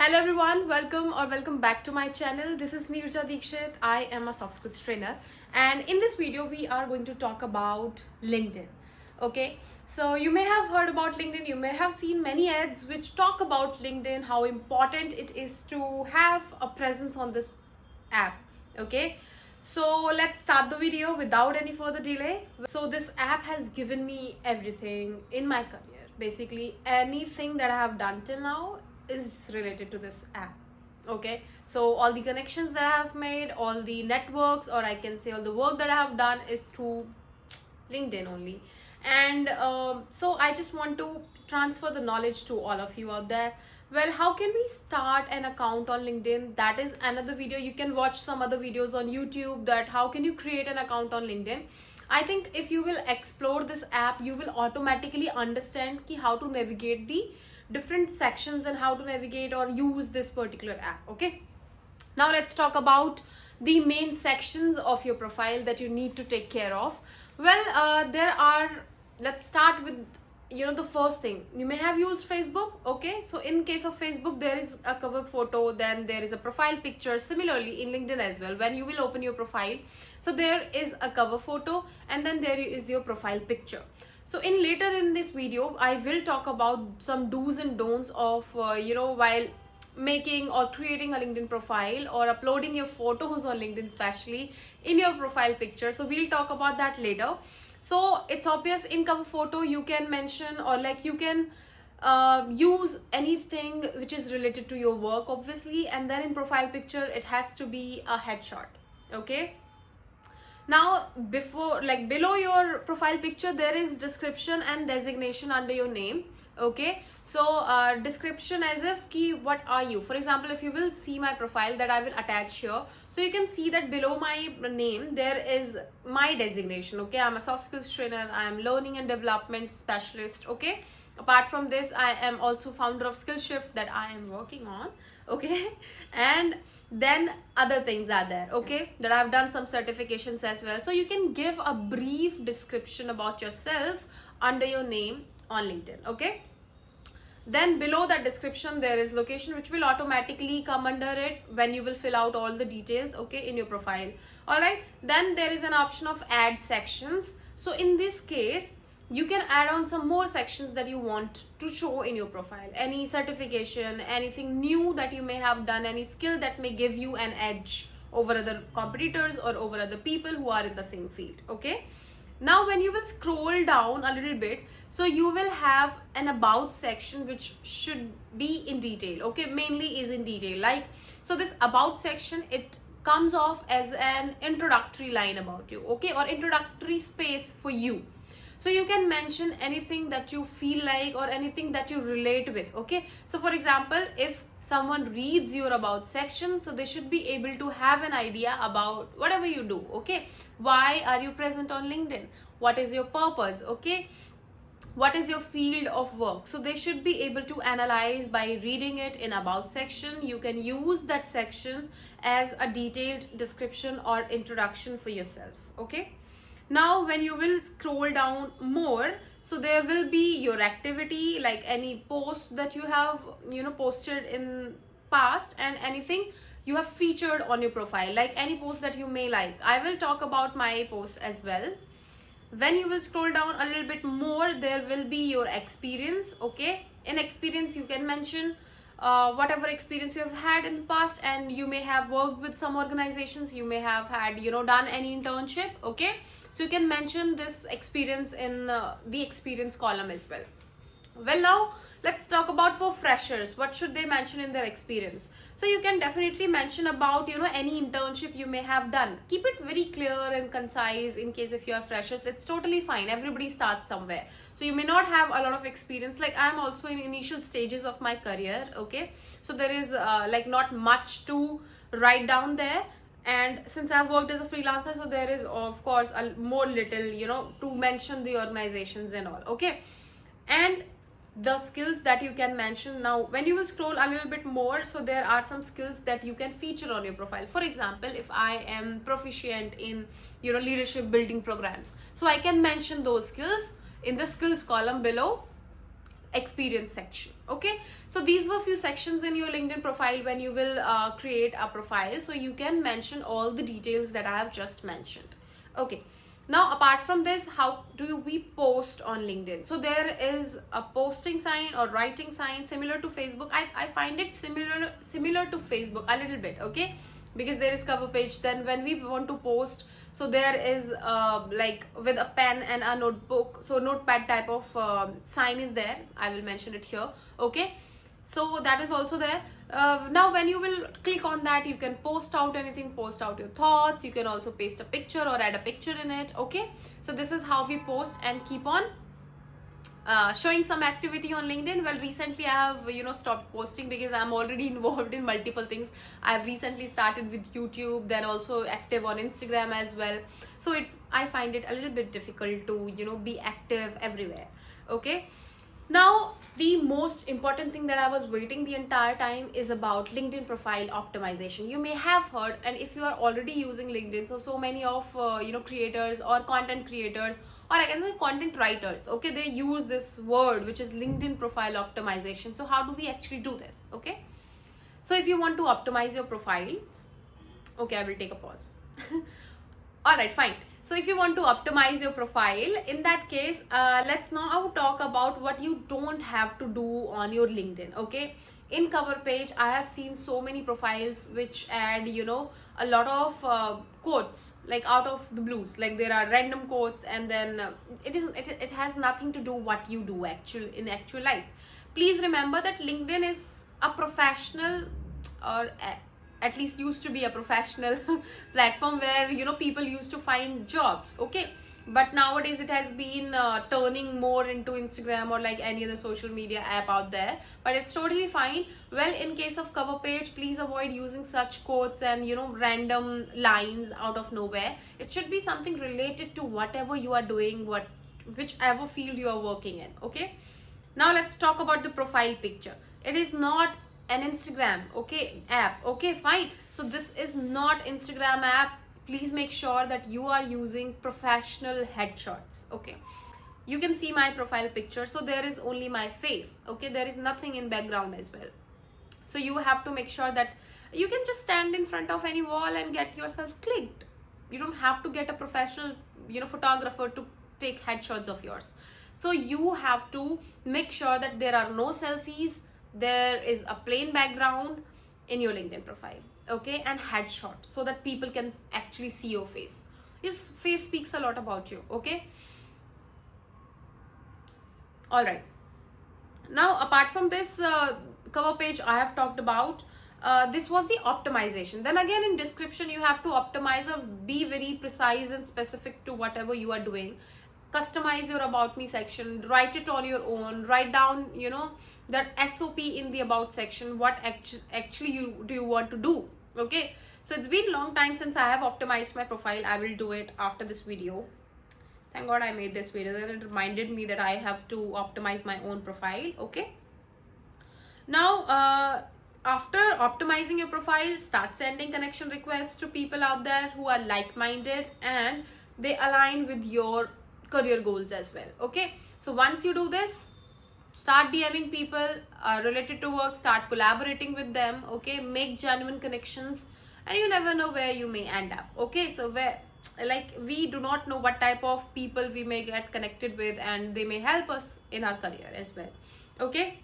Hello everyone, welcome back to my channel. This is Neerja Dikshit. I am a soft skills trainer, and in this video we are going to talk about LinkedIn. Okay, so you may have heard about LinkedIn, you may have seen many ads which talk about LinkedIn, how important it is to have a presence on this app. Okay, so let's start the video without any further delay. So this app has given me everything in my career. Basically anything that I have done till now is related to this app. Okay, so all the connections that I have made, all the networks, or I can say all the work that I have done is through LinkedIn only. And so I just want to transfer the knowledge to all of you out there. Well, how can we start an account on LinkedIn? That is another video. You can watch some other videos on YouTube that how can you create an account on LinkedIn. I think if you will explore this app, you will automatically understand how to navigate the different sections and how to navigate or use this particular app. Okay, now let's talk about the main sections of your profile that you need to take care of. Well, let's start with the first thing. You may have used Facebook. Okay, so in case of Facebook, there is a cover photo, then there is a profile picture. Similarly in LinkedIn as well, when you will open your profile, so there is a cover photo and then there is your profile picture. So later in this video I will talk about some do's and don'ts of while making or creating a LinkedIn profile or uploading your photos on LinkedIn, especially in your profile picture. So we'll talk about that later. So it's obvious, in cover photo you can mention or you can use anything which is related to your work, obviously, and then in profile picture it has to be a headshot. Okay, now below your profile picture there is description and designation under your name. Okay, so description as if what are you. For example, if you will see my profile that I will attach here, so you can see that below my name there is my designation. Okay, I'm a soft skills trainer, I am learning and development specialist. Okay, apart from this I am also founder of Skillshift that I am working on. Okay, and then other things are there. Okay, that I've done some certifications as well. So you can give a brief description about yourself under your name on LinkedIn. Okay, then below that description there is location, which will automatically come under it when you will fill out all the details, okay, in your profile. All right, then there is an option of add sections. So in this case you can add on some more sections that you want to show in your profile. Any certification, anything new that you may have done, any skill that may give you an edge over other competitors or over other people who are in the same field. Okay, now when you will scroll down a little bit, so you will have an about section which should be in detail. Okay, mainly is in detail. So this about section, it comes off as an introductory line about you. Okay, or introductory space for you. So you can mention anything that you feel like or anything that you relate with. Okay, so for example, if someone reads your about section, so they should be able to have an idea about whatever you do. Okay, why are you present on LinkedIn, what is your purpose, okay, what is your field of work. So they should be able to analyze by reading it in about section. You can use that section as a detailed description or introduction for yourself. Okay, now when you will scroll down more, so there will be your activity, like any post that you have posted in past, and anything you have featured on your profile, like any post that you may like. I will talk about my post as well. When you will scroll down a little bit more, there will be your experience. Okay, in experience you can mention whatever experience you have had in the past, and you may have worked with some organizations, you may have had done any internship. Okay, so you can mention this experience in the experience column as well. Well, now let's talk about for freshers, what should they mention in their experience. So you can definitely mention about any internship you may have done. Keep it very clear and concise. In case if you are freshers, it's totally fine, everybody starts somewhere. So you may not have a lot of experience, like I'm also in initial stages of my career. Okay, so there is not much to write down there, and since I've worked as a freelancer, so there is of course a more little to mention the organizations and all. Okay, and the skills that you can mention. Now when you will scroll a little bit more, so there are some skills that you can feature on your profile. For example, if I am proficient in leadership building programs, so I can mention those skills in the skills column below experience section. Okay, so these were few sections in your LinkedIn profile when you will create a profile, so you can mention all the details that I have just mentioned. Okay, now apart from this, how do we post on LinkedIn? So there is a posting sign or writing sign similar to Facebook. I find it similar to Facebook a little bit, okay, because there is cover page. Then when we want to post, so there is like with a pen and a notebook, so notepad type of sign is there. I will mention it here. Okay, so that is also there. Now when you will click on that, you can post out anything, post out your thoughts. You can also paste a picture or add a picture in it. Okay, so this is how we post and keep on showing some activity on LinkedIn. Well, recently I have stopped posting because I'm already involved in multiple things. I've recently started with YouTube, then also active on Instagram as well. So I find it a little bit difficult to be active everywhere. Okay, now the most important thing that I was waiting the entire time is about LinkedIn profile optimization. You may have heard, and if you are already using LinkedIn, so many of creators or content creators, or I can say content writers, okay, they use this word which is LinkedIn profile optimization. So how do we actually do this? Okay, so if you want to optimize your profile, okay, I will take a pause. All right, fine. So if you want to optimize your profile, in that case, let's now talk about what you don't have to do on your LinkedIn. Okay, in cover page, I have seen so many profiles which add a lot of quotes like out of the blues. Like there are random quotes, and then it has nothing to do what you do in actual life. Please remember that LinkedIn is a professional, or at least used to be a professional platform where people used to find jobs. Okay, but nowadays it has been turning more into Instagram or like any other social media app out there, but it's totally fine. Well, in case of cover page, please avoid using such quotes and random lines out of nowhere. It should be something related to whatever you are doing, whichever field you are working in. Okay, now let's talk about the profile picture. It is not an Instagram app. Okay, fine. So this is not Instagram app. Please make sure that you are using professional headshots. Okay, you can see my profile picture, so there is only my face. Okay, there is nothing in background as well. So you have to make sure that you can just stand in front of any wall and get yourself clicked. You don't have to get a professional photographer to take headshots of yours. So you have to make sure that there are no selfies, there is a plain background in your LinkedIn profile. Okay, and headshot, so that people can actually see your face. Your face speaks a lot about you. Okay, all right. Now apart from this cover page I have talked about, this was the optimization. Then again, in description you have to optimize or be very precise and specific to whatever you are doing. Customize your about me section, write it on your own, write down that SOP in the about section, what actually you want to do. Okay, so it's been long time since I have optimized my profile. I will do it after this video. Thank God I made this video, then it reminded me that I have to optimize my own profile. Okay, now after optimizing your profile, start sending connection requests to people out there who are like-minded and they align with your career goals as well. Okay, so once you do this, start DMing people related to work, start collaborating with them. Okay, make genuine connections, and you never know where you may end up. Okay, so we do not know what type of people we may get connected with, and they may help us in our career as well. Okay,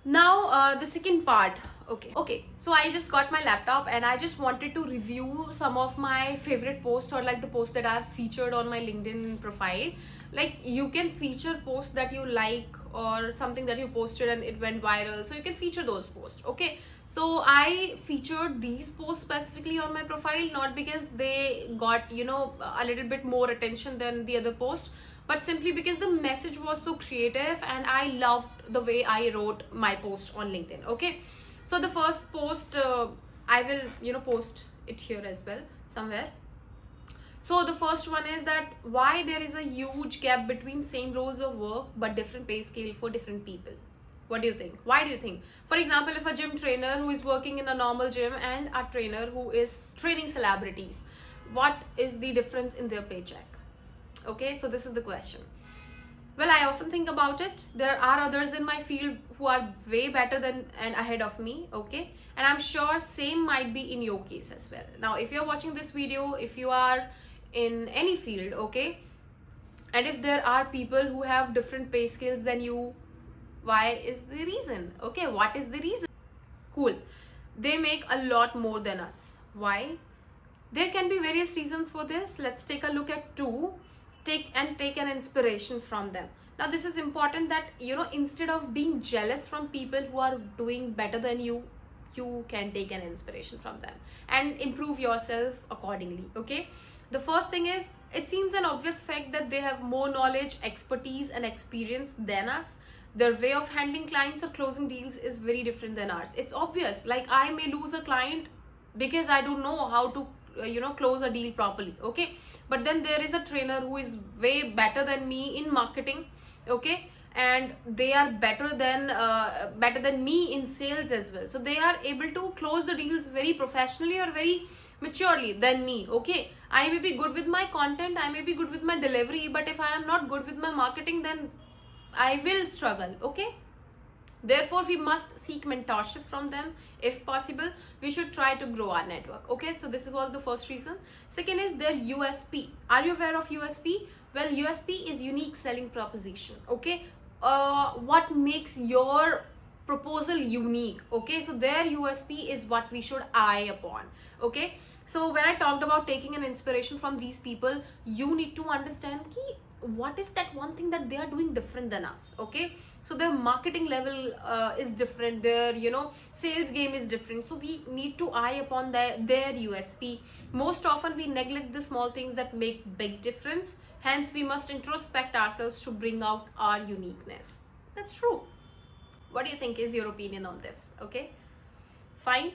now the second part. Okay, so I just got my laptop and I just wanted to review some of my favorite posts, or like the posts that I've featured on my LinkedIn profile. Like you can feature posts that you like, or something that you posted and it went viral, so you can feature those posts. Okay, so I featured these posts specifically on my profile, not because they got a little bit more attention than the other post, but simply because the message was so creative and I loved the way I wrote my post on LinkedIn. Okay, so the first post, I will post it here as well somewhere. So the first one is that why there is a huge gap between same roles of work but different pay scale for different people. What do you think? Why do you think? For example, if a gym trainer who is working in a normal gym and a trainer who is training celebrities, what is the difference in their paycheck? Okay, so this is the question. Well, I often think about it. There are others in my field who are way better than and ahead of me, okay? And I'm sure same might be in your case as well. Now if you're watching this video, if you are in any field, okay, and if there are people who have different pay scales than you, why is the reason? Okay, what is the reason? Cool, they make a lot more than us. Why? There can be various reasons for this. Let's take a look at two. Take an inspiration from them. Now this is important that, you know, instead of being jealous from people who are doing better than you, you can take an inspiration from them and improve yourself accordingly, okay? The first thing is, it seems an obvious fact that they have more knowledge, expertise and experience than us. Their way of handling clients or closing deals is very different than ours. It's obvious. Like, I may lose a client because I don't know how to close a deal properly, okay? But then there is a trainer who is way better than me in marketing, okay, and they are better than me in sales as well. So they are able to close the deals very professionally or very maturely than me, okay? I may be good with my content, I may be good with my delivery, but if I am not good with my marketing, then I will struggle, okay? Therefore, we must seek mentorship from them. If possible, we should try to grow our network, okay? So this was the first reason. Second is their USP. Are you aware of USP? Well, USP is unique selling proposition, okay? What makes your proposal unique, okay? So their USP is what we should eye upon, okay? So when I talked about taking an inspiration from these people, you need to understand what is that one thing that they are doing different than us, okay? So their marketing level is different, their sales game is different, so we need to eye upon their USP. Most often we neglect the small things that make big difference, hence we must introspect ourselves to bring out our uniqueness. That's true. What do you think is your opinion on this? Okay, fine.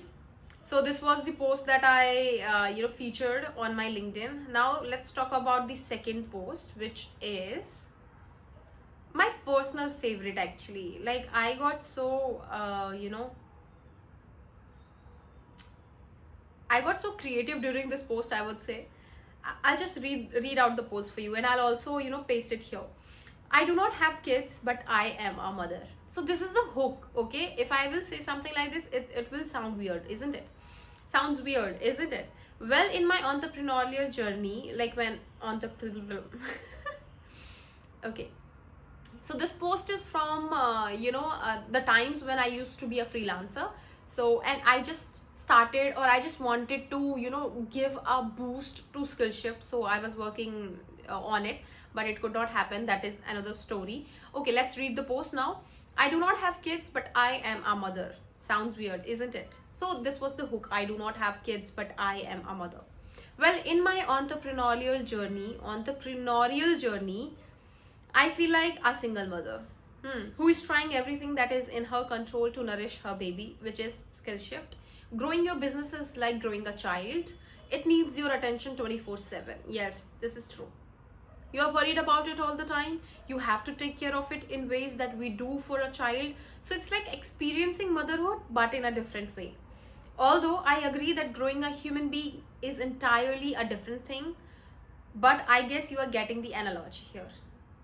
So this was the post that I featured on my LinkedIn. Now let's talk about the second post, which is my personal favorite actually. Like, I got so I got so creative during this post, I would say. I'll just read out the post for you, and I'll also paste it here. I do not have kids, but I am a mother. So this is the hook, okay? If I will say something like this, it will sound weird, isn't it? Sounds weird, isn't it? Well, in my entrepreneurial journey, like when okay, so this post is from the times when I used to be a freelancer. So, and I just started, or I just wanted to give a boost to Skillshift. So I was working on it, but it could not happen. That is another story. Okay, let's read the post now. I do not have kids, but I am a mother. Sounds weird, isn't it? So this was the hook. I do not have kids, but I am a mother. Well, in my entrepreneurial journey, I feel like a single mother who is trying everything that is in her control to nourish her baby, which is Skillshift. Growing your business is like growing a child. It needs your attention 24/7. Yes, this is true. You are worried about it all the time. You have to take care of it in ways that we do for a child. So it's like experiencing motherhood, but in a different way. Although I agree that growing a human being is entirely a different thing, but I guess you are getting the analogy here.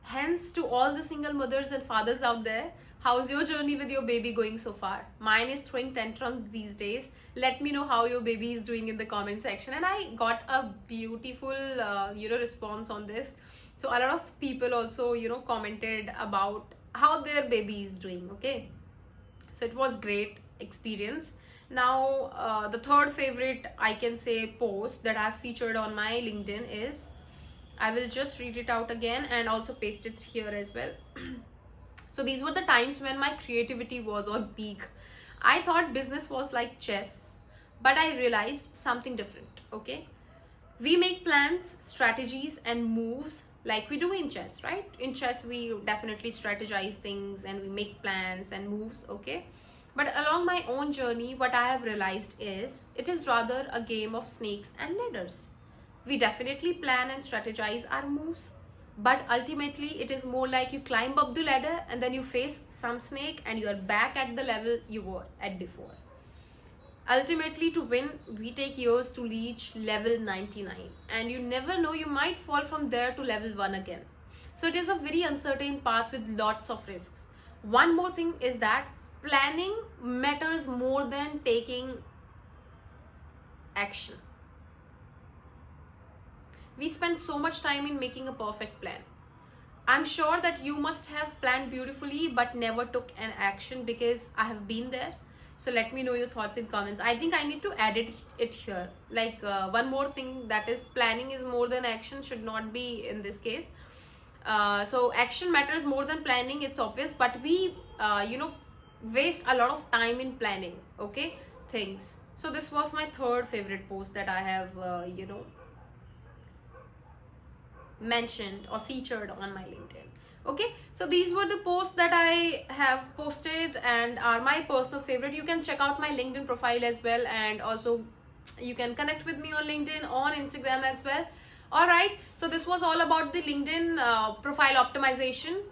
Hence, to all the single mothers and fathers out there, how's your journey with your baby going so far? Mine is throwing tantrums these days. Let me know how your baby is doing in the comment section. And I got a beautiful response on this. So a lot of people also commented about how their baby is doing. Okay, so it was great experience. Now the third favorite, I can say, post that I've featured on my LinkedIn is, I will just read it out again and also paste it here as well. So these were the times when my creativity was on peak. I thought business was like chess, but I realized something different, okay? We make plans, strategies and moves like we do in chess, right? In chess, we definitely strategize things and we make plans and moves, okay? But along my own journey, what I have realized is it is rather a game of snakes and ladders. We definitely plan and strategize our moves, but ultimately it is more like you climb up the ladder and then you face some snake and you are back at the level you were at before. Ultimately, to win, we take years to reach level 99, and you never know, you might fall from there to level 1 again. So it is a very uncertain path with lots of risks. One more thing is that planning matters more than taking action. We spend so much time in making a perfect plan. I'm sure that you must have planned beautifully but never took an action, because I have been there. So let me know your thoughts in comments. I think I need to edit it here. Like one more thing, that is planning is more than action should not be in this case. So action matters more than planning, it's obvious, but we waste a lot of time in planning, okay, things. So this was my third favorite post that I have mentioned or featured on my LinkedIn. Okay, so these were the posts that I have posted and are my personal favorite. You can check out my LinkedIn profile as well, and also you can connect with me on LinkedIn, on Instagram as well. All right, so this was all about the LinkedIn profile optimization.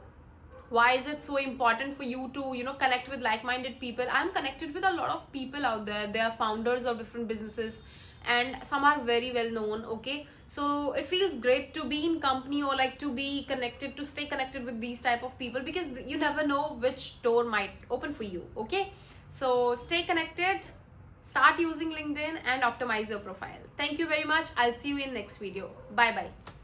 Why is it so important for you to connect with like-minded people? I'm connected with a lot of people out there. They are founders of different businesses, and some are very well known. Okay, so it feels great to be in company, or like to be connected, to stay connected with these type of people, because you never know which door might open for you. Okay, so stay connected, start using LinkedIn, and optimize your profile. Thank you very much. I'll see you in next video. Bye bye.